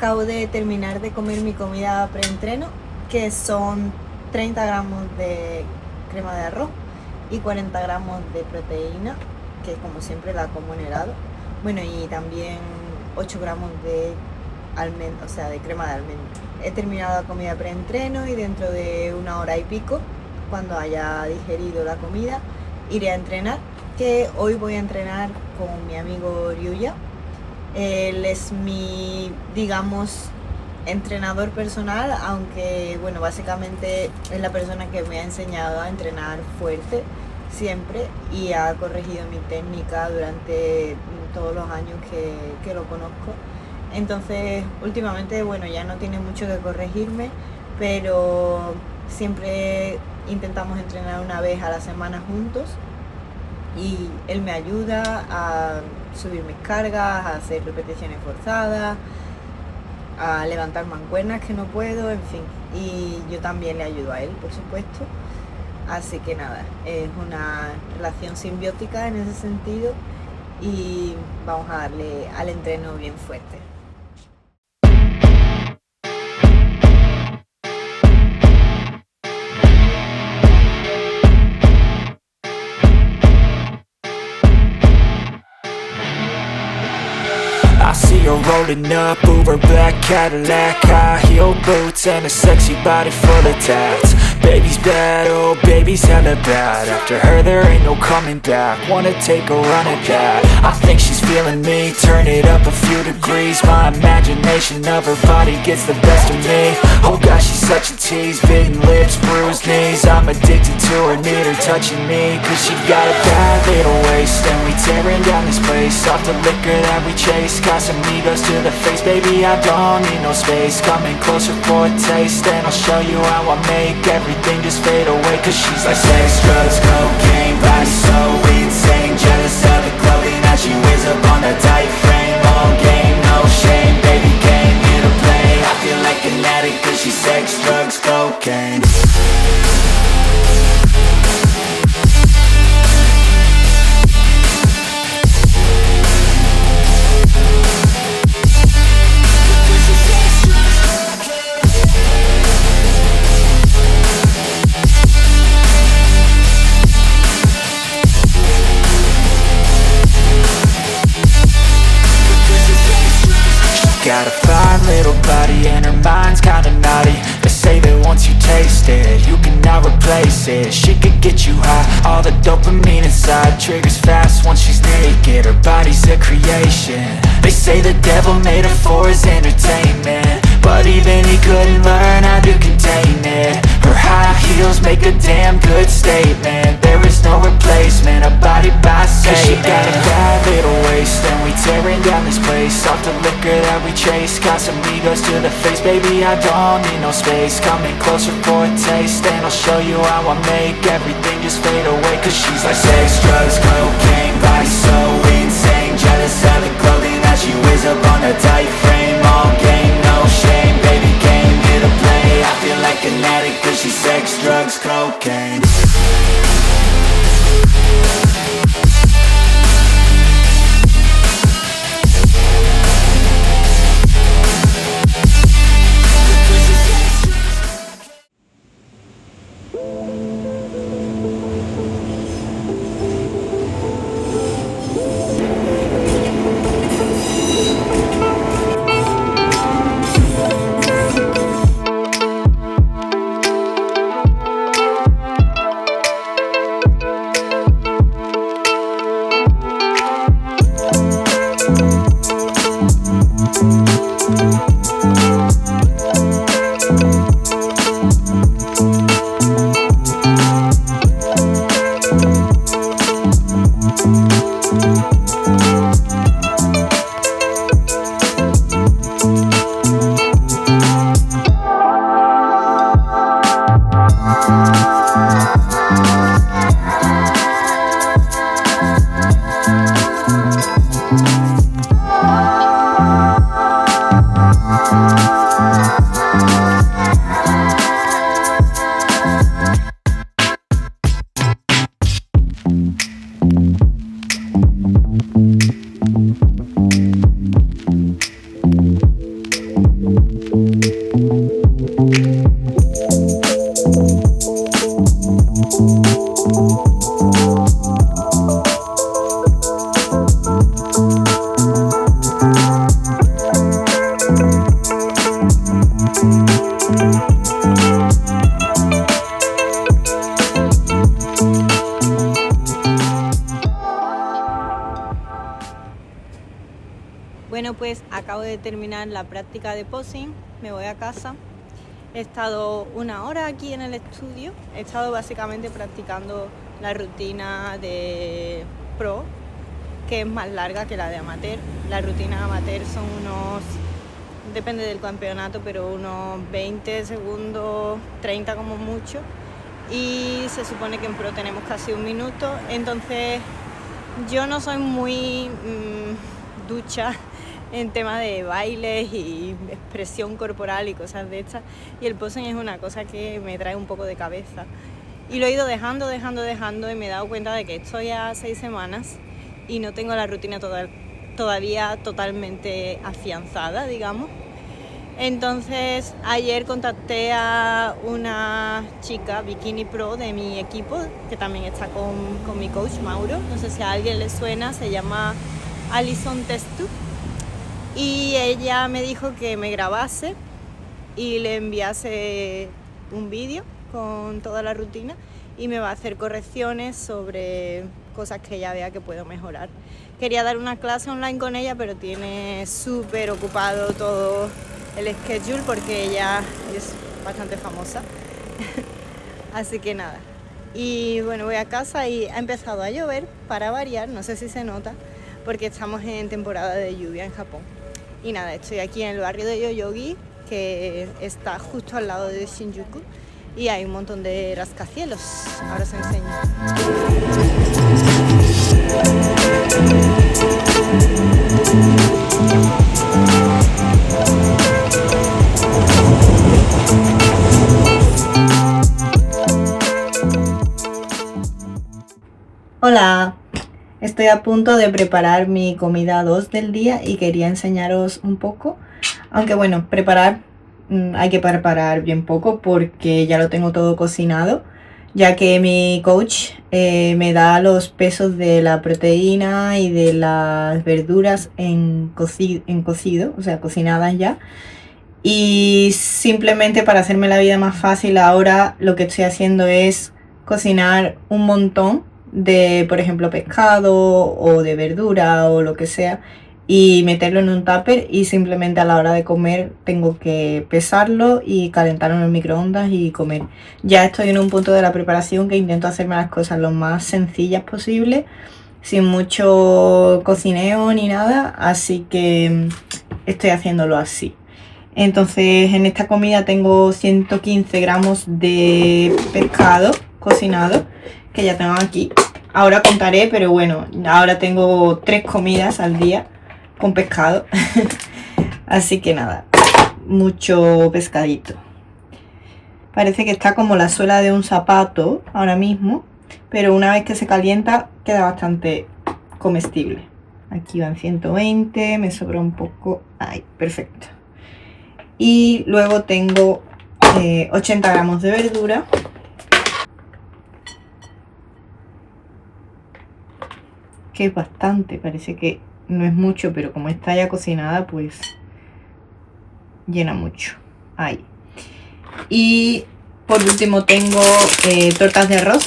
acabo de terminar de comer mi comida preentreno, que son 30 gramos de crema de arroz y 40 gramos de proteína, que como siempre la como en helado. Bueno, y también 8 gramos de almendra, o sea, de crema de almendra. He terminado la comida preentreno y dentro de una hora y pico, cuando haya digerido la comida, iré a entrenar, que hoy voy a entrenar con mi amigo Ryuya. Él es mi, digamos, entrenador personal, aunque bueno, básicamente es la persona que me ha enseñado a entrenar fuerte siempre y ha corregido mi técnica durante todos los años que lo conozco. Entonces últimamente, bueno, ya no tiene mucho que corregirme, pero siempre intentamos entrenar una vez a la semana juntos y él me ayuda a subir mis cargas, a hacer repeticiones forzadas, a levantar mancuernas que no puedo, en fin, y yo también le ayudo a él, por supuesto. Así que nada, es una relación simbiótica en ese sentido y vamos a darle al entreno bien fuerte. I see her rolling up, Uber black Cadillac, high heel boots and a sexy body full of tats. Baby's bad, oh baby's hella bad. After her there ain't no coming back. Wanna take a run at that. I think she's feeling me, turn it up a few degrees. My imagination of her body gets the best of me. Oh gosh, she's such a tease, bitten lips, bruised knees. I'm addicted to her, need her touching me, cause she got a bad little waist. And we tearing down this place, off the liquor that we chase. Casamigos to the face, baby, I don't need no space. Coming closer for a taste, and I'll show you how I make everything just fade away. Cause she's like sex, drugs, cocaine, body so insane. Jealous of the clothing that she wears up on that tight frame. All game, no shame, baby came here to play. I feel like an addict cause she's sex, drugs, cocaine. Got a fine little body and her mind's kinda naughty. They say that once you taste it, you cannot replace it. She could get you high, all the dopamine inside triggers fast once she's naked. Her body's a creation. They say the devil made her for his entertainment, but even he couldn't learn how to contain it. Her high heels make a damn good statement. There is no replacement, a body by Satan. Cause she got a bad little waist, and we tearing down this place. Off the liquor that we chase, Casamigos to the face, baby, I don't need no space. Coming closer for a taste, and I'll show you how I make everything just fade away. Cause she's like sex, drugs, cocaine, body so insane. Jealous of the clothing that she wears up on her tight frame. All game, no shame, baby came here to play. I feel like an addict cause she's sex, drugs, cocaine. acabo de terminar la práctica de posing, me voy a casa. He estado 1 hora aquí en el estudio, he estado básicamente practicando la rutina de pro, que es más larga que la de amateur. La rutina amateur son depende del campeonato, pero unos 20 segundos, 30 como mucho. Y se supone que en pro tenemos casi 1 minuto, entonces yo no soy muy ducha en tema de bailes y expresión corporal y cosas de estas, y el posing es una cosa que me trae un poco de cabeza y lo he ido dejando y me he dado cuenta de que estoy a 6 semanas y no tengo la rutina todavía totalmente afianzada, digamos. Entonces ayer contacté a una chica bikini pro de mi equipo, que también está con mi coach Mauro, no sé si a alguien le suena, se llama Alison Testu, y ella me dijo que me grabase y le enviase un vídeo con toda la rutina y me va a hacer correcciones sobre cosas que ella vea que puedo mejorar. Quería dar una clase online con ella, pero tiene súper ocupado todo el schedule porque ella es bastante famosa. Así que nada. Y bueno, voy a casa y ha empezado a llover para variar, no sé si se nota, porque estamos en temporada de lluvia en Japón. Y nada, estoy aquí en el barrio de Yoyogi, que está justo al lado de Shinjuku, y hay un montón de rascacielos. Ahora os enseño. Hola, estoy a punto de preparar mi comida 2 del día y quería enseñaros un poco, aunque bueno, hay que preparar bien poco porque ya lo tengo todo cocinado, ya que mi coach me da los pesos de la proteína y de las verduras en cocido, o sea, cocinadas ya. Y simplemente para hacerme la vida más fácil ahora lo que estoy haciendo es cocinar un montón de, por ejemplo, pescado o de verdura o lo que sea, y meterlo en un tupper, y simplemente a la hora de comer tengo que pesarlo y calentarlo en el microondas y comer. Ya estoy en un punto de la preparación que intento hacerme las cosas lo más sencillas posible, sin mucho cocineo ni nada, así que estoy haciéndolo así. Entonces en esta comida tengo 115 gramos de pescado cocinado, que ya tengo aquí. Ahora contaré, pero bueno, ahora tengo 3 comidas al día con pescado. Así que nada, mucho pescadito. Parece que está como la suela de un zapato ahora mismo, pero una vez que se calienta queda bastante comestible. Aquí van 120, me sobra un poco. Ahí, perfecto. Y luego tengo 80 gramos de verdura. Que es bastante, parece que no es mucho, pero como está ya cocinada, pues llena mucho. Ahí. Y por último tengo tortas de arroz,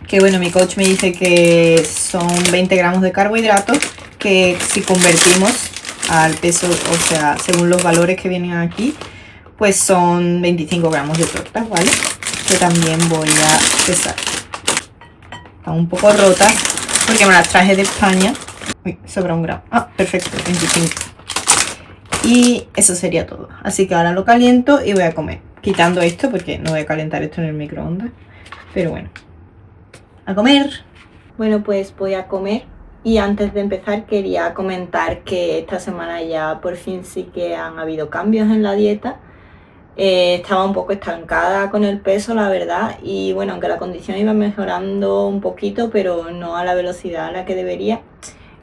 que bueno, mi coach me dice que son 20 gramos de carbohidratos, que si convertimos al peso, o sea, según los valores que vienen aquí, pues son 25 gramos de tortas, ¿vale? Que también voy a pesar. Están un poco rotas porque me las traje de España. Uy, sobra 1 gramo. Ah, perfecto, 25. Y eso sería todo. Así que ahora lo caliento y voy a comer. Quitando esto porque no voy a calentar esto en el microondas. Pero bueno, a comer. Bueno, pues voy a comer. Y antes de empezar quería comentar que esta semana ya por fin sí que han habido cambios en la dieta. Estaba un poco estancada con el peso, la verdad, y bueno, aunque la condición iba mejorando un poquito, pero no a la velocidad a la que debería.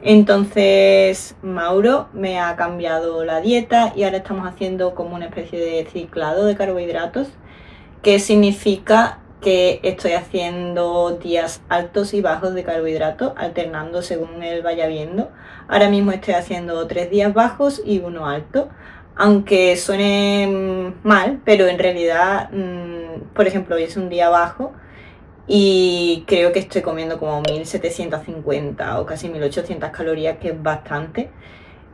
Entonces Mauro me ha cambiado la dieta y ahora estamos haciendo como una especie de ciclado de carbohidratos, que significa que estoy haciendo días altos y bajos de carbohidratos, alternando según él vaya viendo. Ahora mismo estoy haciendo 3 días bajos y 1 alto, aunque suene mal, pero en realidad, por ejemplo, hoy es un día bajo y creo que estoy comiendo como 1750 o casi 1800 calorías, que es bastante.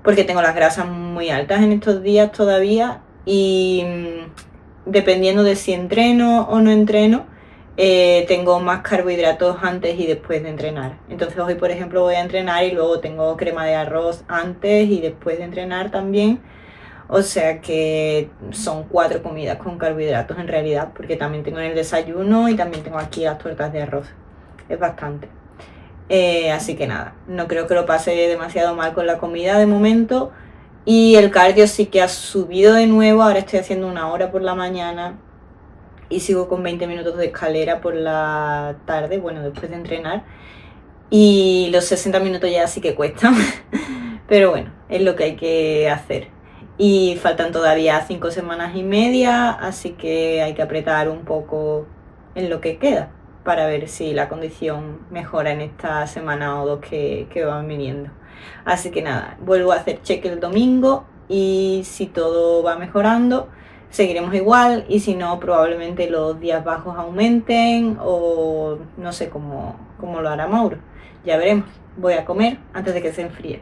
porque tengo las grasas muy altas en estos días todavía y dependiendo de si entreno o no entreno, tengo más carbohidratos antes y después de entrenar. Entonces hoy, por ejemplo, voy a entrenar y luego tengo crema de arroz antes y después de entrenar también. O sea que son 4 comidas con carbohidratos en realidad, porque también tengo en el desayuno y también tengo aquí las tortas de arroz. Es bastante. Así que nada, no creo que lo pase demasiado mal con la comida de momento. Y el cardio sí que ha subido de nuevo. Ahora estoy haciendo 1 hora por la mañana y sigo con 20 minutos de escalera por la tarde, bueno, después de entrenar. Y los 60 minutos ya sí que cuestan, pero bueno, es lo que hay que hacer. Y faltan todavía 5 semanas y media, así que hay que apretar un poco en lo que queda para ver si la condición mejora en esta semana o 2 que van viniendo. Así que nada, vuelvo a hacer check el domingo y si todo va mejorando, seguiremos igual, y si no, probablemente los días bajos aumenten o no sé cómo lo hará Mauro. Ya veremos. Voy a comer antes de que se enfríe.